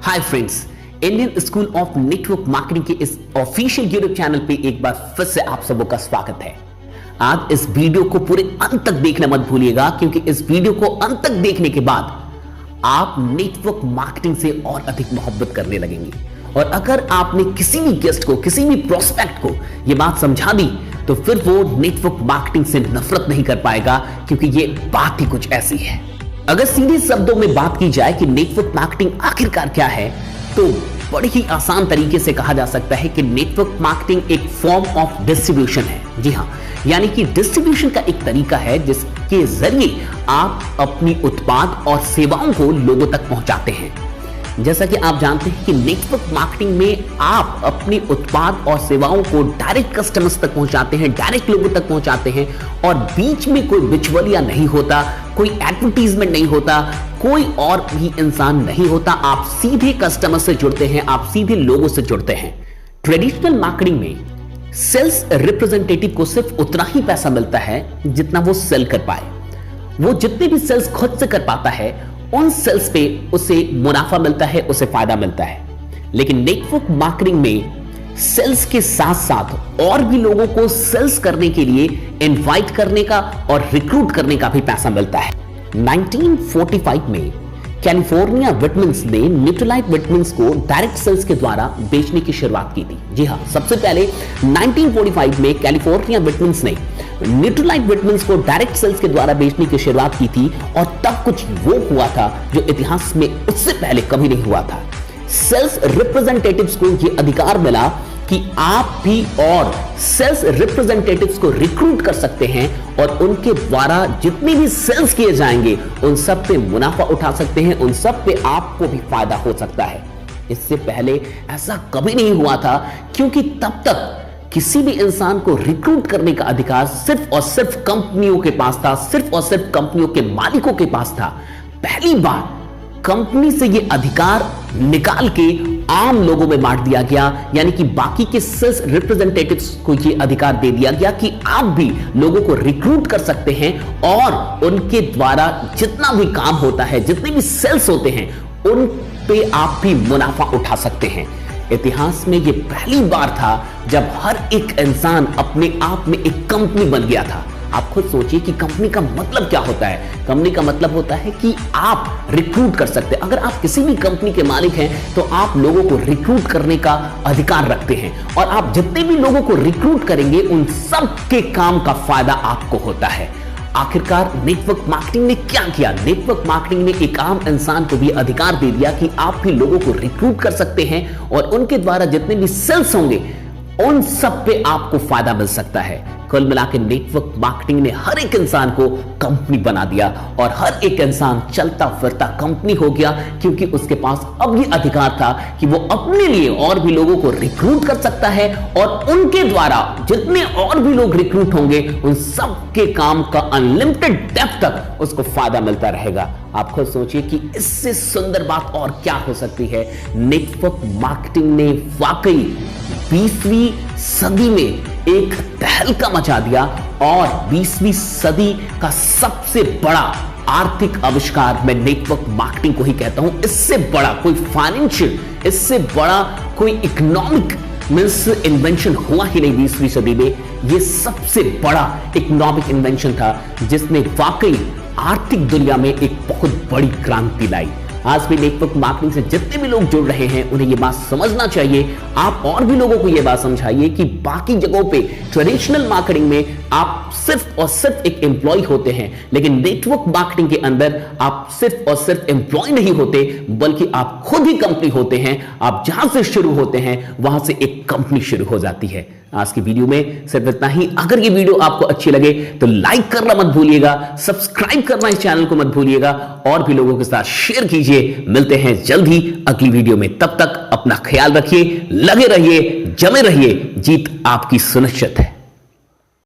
Hi friends, Indian school of network marketing के इस official YouTube channel पे एक बार फिर से आप सबों का स्वागत है। आज इस वीडियो को पूरे अंत तक देखना मत भूलिएगा, क्योंकि इस वीडियो को अंत तक देखने के बाद आप नेटवर्क मार्केटिंग से और अधिक मोहब्बत करने लगेंगे। और अगर आपने किसी भी गेस्ट को, किसी भी प्रोस्पेक्ट को यह बात समझा दी, तो फिर वो नेटवर्क मार्केटिंग से नफरत नहीं कर पाएगा, क्योंकि ये बात ही कुछ ऐसी है। अगर सीधे शब्दों में बात की जाए कि नेटवर्क मार्केटिंग आखिरकार क्या है, तो बड़े ही आसान तरीके से कहा जा सकता है कि नेटवर्क मार्केटिंग एक फॉर्म ऑफ डिस्ट्रीब्यूशन है। जी हाँ, यानी कि डिस्ट्रीब्यूशन का एक तरीका है जिसके जरिए आप अपनी उत्पाद और सेवाओं को लोगों तक पहुंचाते हैं। जैसा कि आप जानते हैं कि नेटवर्क मार्केटिंग में आप अपनी उत्पाद और सेवाओं को डायरेक्ट कस्टमर्स तक पहुंचाते हैं, डायरेक्ट लोगों तक पहुंचाते हैं, और बीच में कोई बिचौलिया नहीं होता, कोई एडवर्टीजमेंट नहीं होता, कोई और भी इंसान नहीं होता। आप सीधे कस्टमर से जुड़ते हैं, आप सीधे लोगों से जुड़ते हैं। ट्रेडिशनल मार्केटिंग में सेल्स रिप्रेजेंटेटिव को सिर्फ उतना ही पैसा मिलता है जितना वो सेल कर पाए। वो जितने भी सेल्स खुद से कर पाता है, उन सेल्स पे उसे मुनाफा मिलता है, उसे फायदा मिलता है। लेकिन नेटवर्क मार्केटिंग में सेल्स के साथ साथ और भी लोगों को सेल्स करने के लिए इनवाइट करने का और रिक्रूट करने का भी पैसा मिलता है। 1945 में कैलिफोर्निया विटामिन्स ने न्यूट्रलाइट विटामिन्स को डायरेक्ट सेल्स के द्वारा बेचने की शुरुआत की थी। जी हाँ, सबसे पहले 1945 में कैलिफोर्निया विटामिन्स ने न्यूट्रलाइट विटामिन्स को डायरेक्ट सेल्स के द्वारा बेचने की शुरुआत की थी, और तब कुछ वो हुआ था जो इतिहास में उससे पहले कभी नहीं हुआ था। सेल्स रिप्रेजेंटेटिव्स को यह अधिकार मिला कि आप भी और सेल्स रिप्रेजेंटेटिव्स को रिक्रूट कर सकते हैं, और उनके द्वारा जितने भी सेल्स किए जाएंगे उन सब पे मुनाफा उठा सकते हैं, उन सब पे आपको भी फायदा हो सकता है। इससे पहले ऐसा कभी नहीं हुआ था, क्योंकि तब तक किसी भी इंसान को रिक्रूट करने का अधिकार सिर्फ और सिर्फ कंपनियों के पास था, सिर्फ और सिर्फ कंपनियों के मालिकों के पास था। पहली बार कंपनी से यह अधिकार निकाल के आम लोगों में बांट दिया गया, यानी कि बाकी के सेल्स रिप्रेजेंटेटिव्स को यह अधिकार दे दिया गया कि आप भी लोगों को रिक्रूट कर सकते हैं, और उनके द्वारा जितना भी काम होता है, जितने भी सेल्स होते हैं, उन पे आप भी मुनाफा उठा सकते हैं। इतिहास में यह पहली बार था जब हर एक इंसान अपने आप में एक कंपनी बन गया था। आप खुद सोचिए कि कंपनी का मतलब क्या होता है। कंपनी का मतलब होता है कि आप रिक्रूट कर सकते हैं। अगर आप किसी भी कंपनी के मालिक हैं, तो आप लोगों को रिक्रूट करने का अधिकार रखते हैं, और आप जितने भी लोगों को रिक्रूट करेंगे उन सब के काम का फायदा आपको होता है। आखिरकार नेटवर्क मार्केटिंग ने क्या किया? नेटवर्क मार्केटिंग ने एक आम इंसान को भी अधिकार दे दिया कि आप भी लोगों को रिक्रूट कर सकते हैं, और उनके द्वारा जितने भी सेल्स होंगे उन सब पे आपको फायदा मिल सकता है। कुल मिलाकर नेटवर्क मार्केटिंग ने हर एक इंसान को कंपनी बना दिया, और हर एक इंसान चलता फिरता कंपनी हो गया, क्योंकि उसके पास अब ये अधिकार था कि वो अपने लिए और भी लोगों को रिक्रूट कर सकता है, और उनके द्वारा जितने और भी लोग रिक्रूट होंगे उन सब के काम का अनलिमिटेड डेप्थ तक उसको फायदा मिलता रहेगा। आप खुद सोचिए कि इससे सुंदर बात और क्या हो सकती है। नेटवर्क मार्केटिंग ने वाकई 20वीं सदी में एक तहलका मचा दिया, और 20वीं सदी का सबसे बड़ा आर्थिक आविष्कार मैं नेटवर्क मार्केटिंग को ही कहता हूं। इससे बड़ा कोई फाइनेंशियल, इससे बड़ा कोई इकोनॉमिक इन्वेंशन हुआ ही नहीं 20वीं सदी में। यह सबसे बड़ा इकोनॉमिक इन्वेंशन था जिसने वाकई आर्थिक दुनिया में एक बहुत बड़ी क्रांति लाई। आज भी नेटवर्क मार्केटिंग से जितने भी लोग जुड़ रहे हैं उन्हें यह बात समझना चाहिए। आप और भी लोगों को यह बात समझाइए कि बाकी जगहों पे ट्रेडिशनल मार्केटिंग में आप सिर्फ और सिर्फ एक एम्प्लॉय होते हैं, लेकिन नेटवर्क मार्केटिंग के अंदर आप सिर्फ और सिर्फ एम्प्लॉय नहीं होते, बल्कि आप खुद ही कंपनी होते हैं। आप जहां से शुरू होते हैं वहां से एक कंपनी शुरू हो जाती है। आज की वीडियो में सिर्फ इतना ही। अगर ये वीडियो आपको अच्छी लगे तो लाइक करना मत भूलिएगा, सब्सक्राइब करना इस चैनल को मत भूलिएगा, और भी लोगों के साथ शेयर कीजिए। मिलते हैं जल्द ही अगली वीडियो में। तब तक अपना ख्याल रखिए, लगे रहिए, जमे रहिए। जीत आपकी सुनिश्चित है।